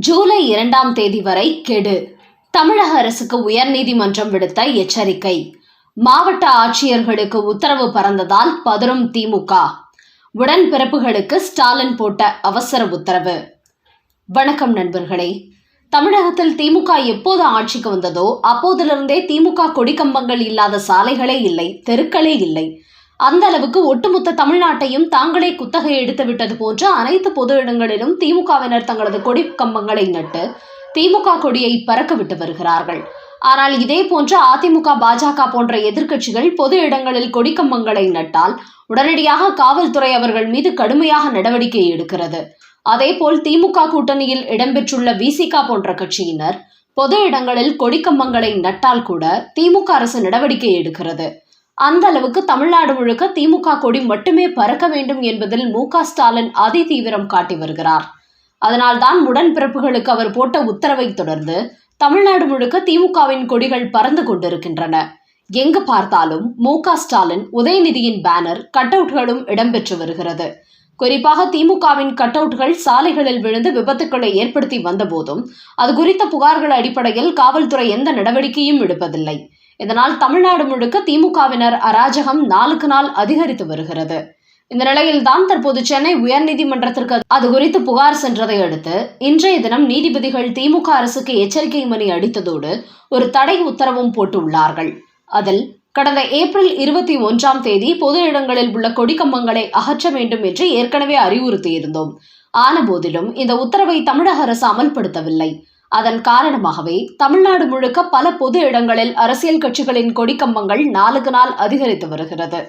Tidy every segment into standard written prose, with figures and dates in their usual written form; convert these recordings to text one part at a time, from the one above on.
ஜூலை 2ஆம் தேதி வரை கெடு. தமிழக அரசுக்கு உயர்நீதிமன்றம் விடுத்த எச்சரிக்கை. மாவட்ட ஆட்சியர்களுக்கு உத்தரவு பறந்ததால் பதறும் திமுக. உடன்பிறப்புகளுக்கு ஸ்டாலின் போட்ட அவசர உத்தரவு. வணக்கம் நண்பர்களே. தமிழகத்தில் திமுக எப்போது ஆட்சிக்கு வந்ததோ அப்போதிலிருந்தே திமுக கொடிக்கம்பங்கள் இல்லாத சாலைகளே இல்லை, தெருக்களே இல்லை. அந்த அளவுக்கு ஒட்டுமொத்த தமிழ்நாட்டையும் தாங்களே குத்தகை எடுத்து விட்டது போன்ற அனைத்து பொது இடங்களிலும் திமுகவினர் தங்களது கொடி கம்பங்களை நட்டு திமுக கொடியை பறக்க விட்டு வருகிறார்கள். ஆனால் இதே போன்ற அதிமுக, பாஜக போன்ற எதிர்க்கட்சிகள் பொது இடங்களில் கொடிக்கம்பங்களை நட்டால் உடனடியாக காவல்துறை அவர்கள் மீது கடுமையாக நடவடிக்கை எடுக்கிறது. அதேபோல் திமுக கூட்டணியில் இடம்பெற்றுள்ள விசிக போன்ற கட்சியினர் பொது இடங்களில் கொடிக்கம்பங்களை நட்டால் கூட திமுக அரசு நடவடிக்கை எடுக்கிறது. அந்த அளவுக்கு தமிழ்நாடு முழுக்க திமுக கொடி மட்டுமே பறக்க வேண்டும் என்பதில் மு.க. ஸ்டாலின் அதி தீவிரம் காட்டி வருகிறார். அதனால்தான் உடன்பிறப்புகளுக்கு அவர் போட்ட உத்தரவை தொடர்ந்து தமிழ்நாடு முழுக்க திமுகவின் கொடிகள் பறந்து கொண்டிருக்கின்றன. எங்கு பார்த்தாலும் மு.க. ஸ்டாலின், உதயநிதியின் பேனர், கட் அவுட்களும் இடம்பெற்று வருகிறது. குறிப்பாக திமுகவின் கட் அவுட்கள் சாலைகளில் விழுந்து விபத்துக்களை ஏற்படுத்தி வந்த போதும் அது குறித்த புகார்கள் அடிப்படையில் காவல்துறை எந்த நடவடிக்கையும் எடுப்பதில்லை. இதனால் தமிழ்நாடு முழுக்க திமுகவினர் அராஜகம் நாளுக்கு நாள் அதிகரித்து வருகிறது. இந்த நிலையில்தான் தற்போது சென்னை உயர்நீதிமன்றத்திற்கு அது குறித்து புகார் சென்றதை அடுத்து இன்றைய தினம் நீதிபதிகள் திமுக அரசுக்கு எச்சரிக்கை மணி அடித்ததோடு ஒரு தடை உத்தரவும் போட்டுள்ளார்கள். அதில் கடந்த ஏப்ரல் 21ஆம் தேதி பொது இடங்களில் உள்ள கொடிக்கம்பங்களை அகற்ற வேண்டும் என்று ஏற்கனவே அறிவுறுத்தியிருந்தோம். ஆனபோதிலும் இந்த உத்தரவை தமிழக அரசு அமல்படுத்தவில்லை. அதன் காரணமாகவே தமிழ்நாடு முழுக்க பல பொது இடங்களில் அரசியல் கட்சிகளின் கொடிக்கம்பங்கள் நாளுக்கு நாள் அதிகரித்து வருகிறது.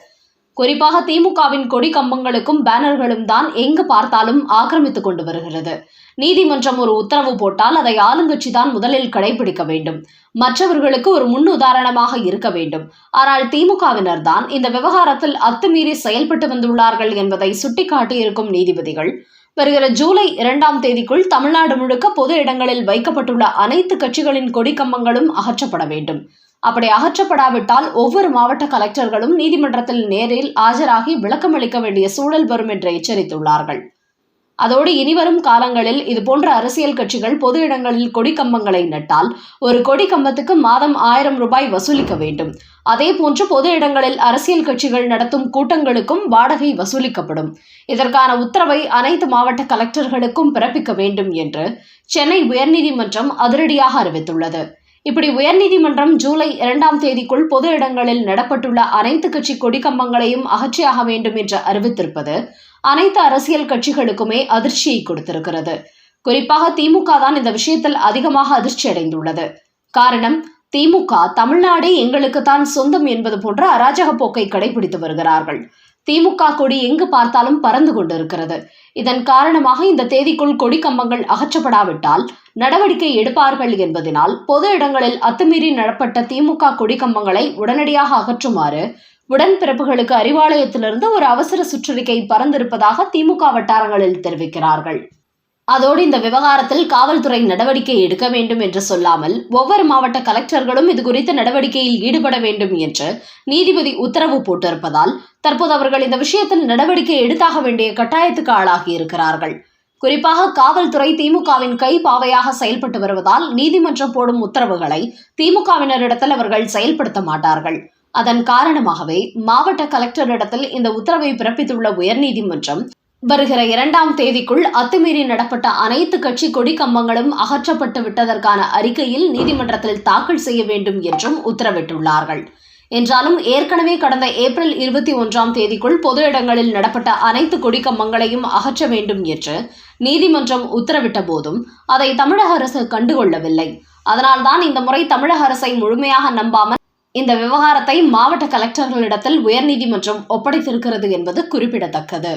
குறிப்பாக திமுகவின் கொடிக்கம்பங்களுக்கும் பேனர்களும் தான் எங்கு பார்த்தாலும் ஆக்கிரமித்துக் கொண்டு வருகிறது. நீதிமன்றம் ஒரு உத்தரவு போட்டால் அதை ஆளுங்கட்சி தான் முதலில் கடைபிடிக்க வேண்டும், மற்றவர்களுக்கு ஒரு முன் உதாரணமாக இருக்க வேண்டும். ஆனால் திமுகவினர் தான் இந்த விவகாரத்தில் அத்துமீறி செயல்பட்டு வந்துள்ளார்கள் என்பதை சுட்டிக்காட்டியிருக்கும் நீதிபதிகள் வருகிற ஜூலை 2ஆம் தேதிக்குள் தமிழ்நாடு முழுக்க பொது இடங்களில் வைக்கப்பட்டுள்ள அனைத்து கட்சிகளின் கொடிக்கம்பங்களும் அகற்றப்பட வேண்டும். அப்படி அகற்றப்படாவிட்டால் ஒவ்வொரு மாவட்ட கலெக்டர்களும் நீதிமன்றத்தில் நேரில் ஆஜராகி விளக்கமளிக்க வேண்டிய சூழல் வரும் என்று எச்சரித்துள்ளார்கள். அதோடு இனிவரும் காலங்களில் இதுபோன்ற அரசியல் கட்சிகள் பொது இடங்களில் கொடிக்கம்பங்களை நட்டால் ஒரு கொடிக்கம்பத்துக்கு மாதம் 1000 ரூபாய் வசூலிக்க வேண்டும். அதே போன்று பொது இடங்களில் அரசியல் கட்சிகள் நடத்தும் கூட்டங்களுக்கும் வாடகை வசூலிக்கப்படும். இதற்கான உத்தரவை அனைத்து மாவட்ட கலெக்டர்களுக்கும் பிறப்பிக்க வேண்டும் என்று சென்னை உயர்நீதிமன்றம் அதிரடியாக அறிவித்துள்ளது. இப்படி உயர்நீதிமன்றம் ஜூலை 2ஆம் தேதிக்குள் பொது இடங்களில் நடப்பட்டுள்ள அனைத்து கட்சி கொடிக்கம்பங்களையும் அகற்றியாக வேண்டும் என்று அறிவித்திருப்பது அனைத்து அரசியல் கட்சிகளுக்குமே அதிர்ச்சியை கொடுத்திருக்கிறது. குறிப்பாக திமுக தான் இந்த விஷயத்தில் அதிகமாக அதிர்ச்சி அடைந்துள்ளது. காரணம், திமுக தமிழ்நாடே எங்களுக்கு தான் சொந்தம் என்பது போன்ற அராஜக போக்கை கடைபிடித்து வருகிறார்கள். திமுக கொடி எங்கு பார்த்தாலும் பறந்து கொண்டிருக்கிறது. இதன் காரணமாக இந்த தேதிக்குள் கொடிக்கம்பங்கள் அகற்றப்படாவிட்டால் நடவடிக்கை எடுப்பார்கள் என்பதனால் பொது இடங்களில் அத்துமீறி நடப்பட்ட திமுக கொடிக்கம்பங்களை உடனடியாக அகற்றுமாறு உடன்பிறப்புகளுக்கு அறிவாலயத்திலிருந்து ஒரு அவசர சுற்றறிக்கை பறந்திருப்பதாக திமுக வட்டாரங்களில் தெரிவிக்கிறார்கள். அதோடு இந்த விவகாரத்தில் காவல்துறை நடவடிக்கை எடுக்க வேண்டும் என்று சொல்லாமல் ஒவ்வொரு மாவட்ட கலெக்டர்களும் இது குறித்த நடவடிக்கையில் ஈடுபட வேண்டும் என்று நீதிபதி உத்தரவு போட்டிருப்பதால் தற்போது அவர்கள் இந்த விஷயத்தில் நடவடிக்கை எடுத்தாக வேண்டிய கட்டாயத்துக்கு ஆளாகி இருக்கிறார்கள். குறிப்பாக காவல்துறை திமுகவின் கை பாவையாக செயல்பட்டு வருவதால் நீதிமன்றம் போடும் உத்தரவுகளை திமுகவினரிடத்தில் அவர்கள் செயல்படுத்த மாட்டார்கள். அதன் காரணமாகவே மாவட்ட கலெக்டரிடத்தில் இந்த உத்தரவை பிறப்பித்துள்ள உயர்நீதிமன்றம் வருகிற 2ஆம் தேதிக்குள் அத்துமீறி நடப்பட்ட அனைத்து கட்சி கொடிக்கம்பங்களும் அகற்றப்பட்டு விட்டதற்கான அறிக்கையில் நீதிமன்றத்தில் தாக்கல் செய்ய வேண்டும் என்றும் உத்தரவிட்டுள்ளார்கள். என்றாலும் ஏற்கனவே கடந்த ஏப்ரல் 21ஆம் தேதிக்குள் பொது இடங்களில் நடப்பட்ட அனைத்து கொடிக்கம்பங்களையும் அகற்ற வேண்டும் என்று நீதிமன்றம் உத்தரவிட்ட போதும் அதை தமிழக அரசு கண்டுகொள்ளவில்லை. அதனால்தான் இந்த முறை தமிழக அரசை முழுமையாக நம்பாமல் இந்த விவகாரத்தை மாவட்ட கலெக்டர்களிடத்தில் உயர்நீதிமன்றம் ஒப்படைத்திருக்கிறது என்பது குறிப்பிடத்தக்கது.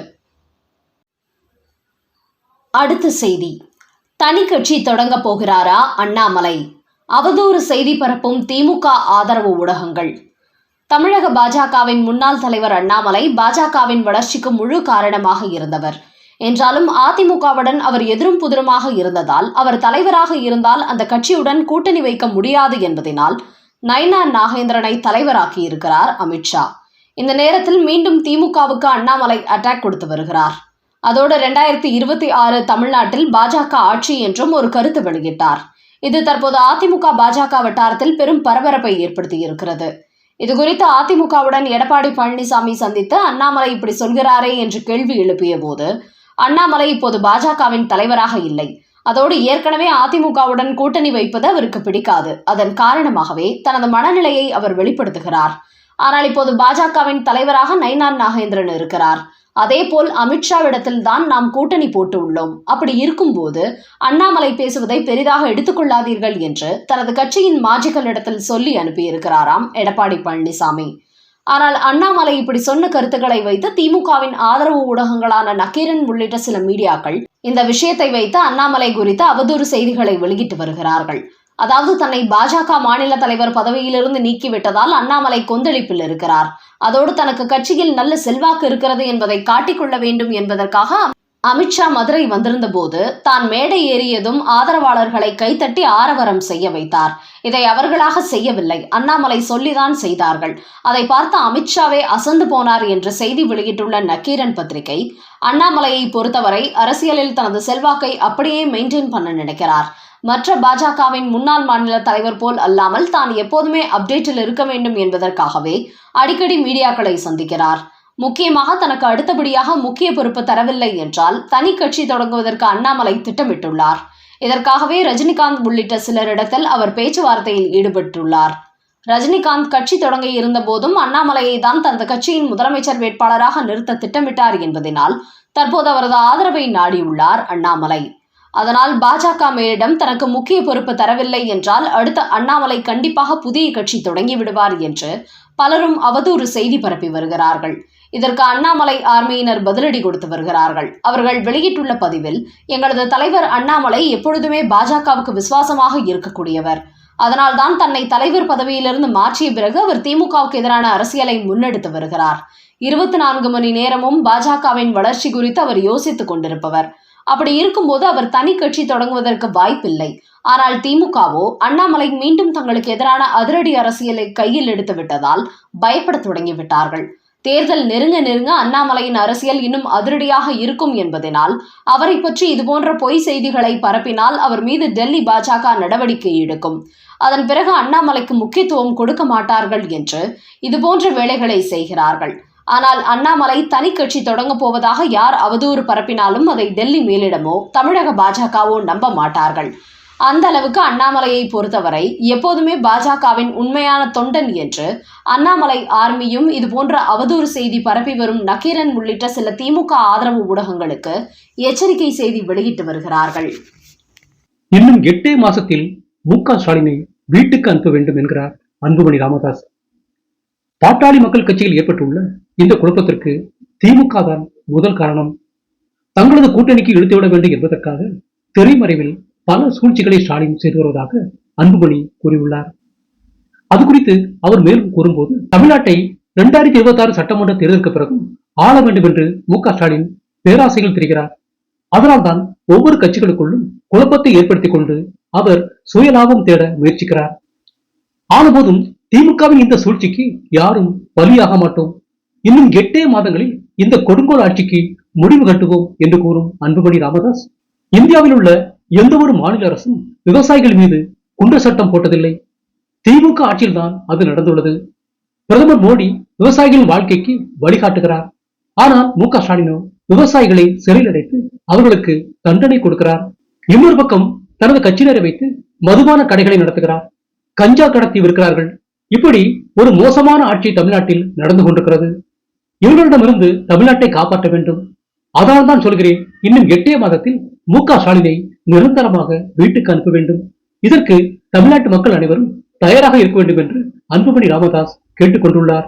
அடுத்த செய்தி. தனி கட்சி தொடங்க போகிறாரா அண்ணாமலை? அவதூறு செய்தி பரப்பும் திமுக ஆதரவு ஊடகங்கள். தமிழக பாஜகவின் முன்னாள் தலைவர் அண்ணாமலை பாஜகவின் வளர்ச்சிக்கு முழு காரணமாக இருந்தவர். என்றாலும் அதிமுகவுடன் அவர் எதிரும் புதிருமாக இருந்ததால் அவர் தலைவராக இருந்தால் அந்த கட்சியுடன் கூட்டணி வைக்க முடியாது என்பதனால் நயினா நாகேந்திரனை தலைவராக்கி இருக்கிறார் அமித்ஷா. இந்த நேரத்தில் மீண்டும் திமுகவுக்கு அண்ணாமலை அட்டாக் கொடுத்து வருகிறார். அதோடு 2026 தமிழ்நாட்டில் பாஜக ஆட்சி என்றும் ஒரு கருத்து வெளியிட்டார். இது தற்போது அதிமுக பாஜக வட்டாரத்தில் பெரும் பரபரப்பை ஏற்படுத்தியிருக்கிறது. இதுகுறித்து அதிமுகவுடன் எடப்பாடி பழனிசாமி சந்தித்து அண்ணாமலை இப்படி சொல்கிறாரே என்று கேள்வி எழுப்பிய போது, அண்ணாமலை இப்போது பாஜகவின் தலைவராக இல்லை, அதோடு ஏற்கனவே அதிமுகவுடன் கூட்டணி வைப்பது அவருக்கு பிடிக்காது, அதன் காரணமாகவே தனது மனநிலையை அவர் வெளிப்படுத்துகிறார். ஆனால் இப்போது பாஜகவின் தலைவராக நயினார் நாகேந்திரன் இருக்கிறார். அதேபோல் அமித்ஷாவிடத்தில் தான் நாம் கூட்டணி போட்டு உள்ளோம். அப்படி இருக்கும்போது அண்ணாமலை பேசுவதை பெரிதாக எடுத்துக்கொள்ளாதீர்கள் என்று தனது கட்சியின் மாஜிகளிடத்தில் சொல்லி அனுப்பியிருக்கிறாராம் எடப்பாடி பழனிசாமி. ஆனால் அண்ணாமலை இப்படி சொன்ன கருத்துக்களை வைத்து திமுகவின் ஆதரவு ஊடகங்களான நக்கீரன் உள்ளிட்ட சில மீடியாக்கள் இந்த விஷயத்தை வைத்து அண்ணாமலை குறித்து அவதூறு செய்திகளை வெளியிட்டு வருகிறார்கள். அதாவது தன்னை பாஜக மாநில தலைவர் பதவியிலிருந்து நீக்கிவிட்டதால் அண்ணாமலை கொந்தளிப்பில் இருக்கிறார், அதோடு தனக்கு கட்சியில் நல்ல செல்வாக்கு இருக்கிறது என்பதை காட்டிக்கொள்ள வேண்டும் என்பதற்காக அமித்ஷா மதுரை வந்திருந்த போது தான் மேடை ஏறியதும் ஆதரவாளர்களை கைத்தட்டி ஆரவாரம் செய்ய வைத்தார். இதை அவர்களாக செய்யவில்லை, அண்ணாமலை சொல்லிதான் செய்தார்கள். அதை பார்த்து அமித்ஷாவே அசந்து போனார் என்று செய்தி வெளியிட்டுள்ள நக்கீரன் பத்திரிகை, அண்ணாமலையை பொறுத்தவரை அரசியலில் தனது செல்வாக்கை அப்படியே மெயின்டைன் பண்ண நினைக்கிறார். மற்ற பாஜகவின் முன்னாள் மாநில தலைவர் போல் அல்லாமல் தான் எப்போதுமே அப்டேட்டில் இருக்க வேண்டும் என்பதற்காகவே அடிக்கடி மீடியாக்களை சந்திக்கிறார். முக்கியமாக தனக்கு அடுத்தபடியாக முக்கிய பொறுப்பு தரவில்லை என்றால் தனி கட்சி தொடங்குவதற்கு அண்ணாமலை திட்டமிட்டுள்ளார். இதற்காகவே ரஜினிகாந்த் உள்ளிட்ட சிலரிடத்தில் அவர் பேச்சுவார்த்தையில் ஈடுபட்டுள்ளார். ரஜினிகாந்த் கட்சி தொடங்க இருந்த போதும் அண்ணாமலையை தான் தனது கட்சியின் முதலமைச்சர் வேட்பாளராக நிறுத்த திட்டமிட்டார் என்பதனால் தற்போது அவரது ஆதரவை நாடியுள்ளார் அண்ணாமலை. அதனால் பாஜக மேலிடம் தனக்கு முக்கிய பொறுப்பு தரவில்லை என்றால் அடுத்த அண்ணாமலை கண்டிப்பாக புதிய கட்சி தொடங்கி விடுவார் என்று பலரும் அவதூறு செய்தி பரப்பி வருகிறார்கள். இதற்கு அண்ணாமலை ஆர்மியினர் பதிலடி கொடுத்து வருகிறார்கள். அவர்கள் வெளியிட்டுள்ள பதிவில், எங்களது தலைவர் அண்ணாமலை எப்பொழுதுமே பாஜகவுக்கு விசுவாசமாக இருக்கக்கூடியவர், அதனால்தான் தன்னை தலைவர் பதவியிலிருந்து மாற்றிய பிறகு அவர் திமுகவுக்கு எதிரான அரசியலை முன்னெடுத்து வருகிறார். 24 மணி நேரமும் பாஜகவின் வளர்ச்சி குறித்து அவர் யோசித்துக் கொண்டிருப்பவர். அப்படி இருக்கும்போது அவர் தனி கட்சி தொடங்குவதற்கு வாய்ப்பில்லை. ஆனால் திமுகவோ அண்ணாமலை மீண்டும் தங்களுக்கு எதிரான அதிரடி அரசியலை கையில் எடுத்து விட்டதால் பயப்பட தொடங்கிவிட்டார்கள். தேர்தல் நெருங்க நெருங்க அண்ணாமலையின் அரசியல் இன்னும் அதிரடியாக இருக்கும் என்பதனால் அவரை பற்றி இதுபோன்ற பொய் செய்திகளை பரப்பினால் அவர் மீது டெல்லி பாஜக நடவடிக்கை எடுக்கும். அதன் பிறகு அண்ணாமலைக்கு முக்கியத்துவம் கொடுக்க மாட்டார்கள் என்று இதுபோன்ற வேலைகளை செய்கிறார்கள். ஆனால் அண்ணாமலை தனி கட்சி தொடங்க போவதாக யார் அவதூறு பரப்பினாலும் அதை டெல்லி மேலிடமோ தமிழக பாஜகவோ நம்ப மாட்டார்கள். அந்த அளவுக்கு அண்ணாமலையை பொறுத்தவரை எப்போதுமே பாஜகவின் உண்மையான தொண்டன் என்று அண்ணாமலை ஆர்மியும் இதுபோன்ற அவதூறு செய்தி பரப்பி வரும் நக்கீரன் உள்ளிட்ட சில திமுக ஆதரவு ஊடகங்களுக்கு எச்சரிக்கை செய்தி வெளியிட்டு வருகிறார்கள். இன்னும் 8 மாசத்தில் மு.க. ஸ்டாலினை வீட்டுக்கு அனுப்ப வேண்டும் என்கிறார் அன்புமணி ராமதாஸ். பாட்டாளி மக்கள் கட்சியில் ஏற்பட்டுள்ள இந்த குழப்பத்திற்கு திமுக தான் முதல் காரணம். தங்களது கூட்டணிக்கு இழுத்துவிட வேண்டும் என்பதற்காக திரைமறைவில் பல சூழ்ச்சிகளை ஸ்டாலின் செய்து வருவதாக அன்புமணி கூறியுள்ளார். அது குறித்து அவர் மேலும் கூறும்போது, தமிழ்நாட்டை 2026 சட்டமன்ற தேர்தலுக்கு பிறகும் ஆள வேண்டும் என்று மு.க. ஸ்டாலின் பேராசைகள் தெரிகிறார். அதனால்தான் ஒவ்வொரு கட்சிகளுக்குள்ளும் குழப்பத்தை ஏற்படுத்திக் கொண்டு அவர் சுயலாபம் தேட முயற்சிக்கிறார். ஆனபோதும் திமுகவின் இந்த சூழ்ச்சிக்கு யாரும் பலியாக மாட்டோம். இன்னும் 8 மாதங்களில் இந்த கொடுங்கோல் ஆட்சிக்கு முடிவு கட்டுவோம் என்று கூறும் அன்புமணி ராமதாஸ், இந்தியாவில் உள்ள எந்த ஒரு மாநில அரசும் விவசாயிகள் மீது குண்டர் சட்டம் போட்டதில்லை. திமுக ஆட்சியில்தான் அது நடந்துள்ளது. பிரதமர் மோடி விவசாயிகளின் வாழ்க்கைக்கு வழிகாட்டுகிறார். ஆனால் மு.க. ஸ்டாலினோ விவசாயிகளை சிறையில் அடைத்து அவர்களுக்கு தண்டனை கொடுக்கிறார். இன்னொரு பக்கம் தனது கட்சியினரை வைத்து மதுபான கடைகளை நடத்துகிறார். கஞ்சா கடத்தி விற்கிறார்கள். இப்படி ஒரு மோசமான ஆட்சி தமிழ்நாட்டில் நடந்து கொண்டிருக்கிறது. இவர்களிடமிருந்து தமிழ்நாட்டை காப்பாற்ற வேண்டும். அதனால் தான் சொல்கிறேன், இன்னும் 8 மாதத்தில் மு.க. ஸ்டாலினை நிரந்தரமாக வீட்டுக்கு அனுப்ப வேண்டும். இதற்கு தமிழ்நாட்டு மக்கள் அனைவரும் தயாராக இருக்க வேண்டும் என்று அன்புமணி ராமதாஸ் கேட்டுக் கொண்டுள்ளார்.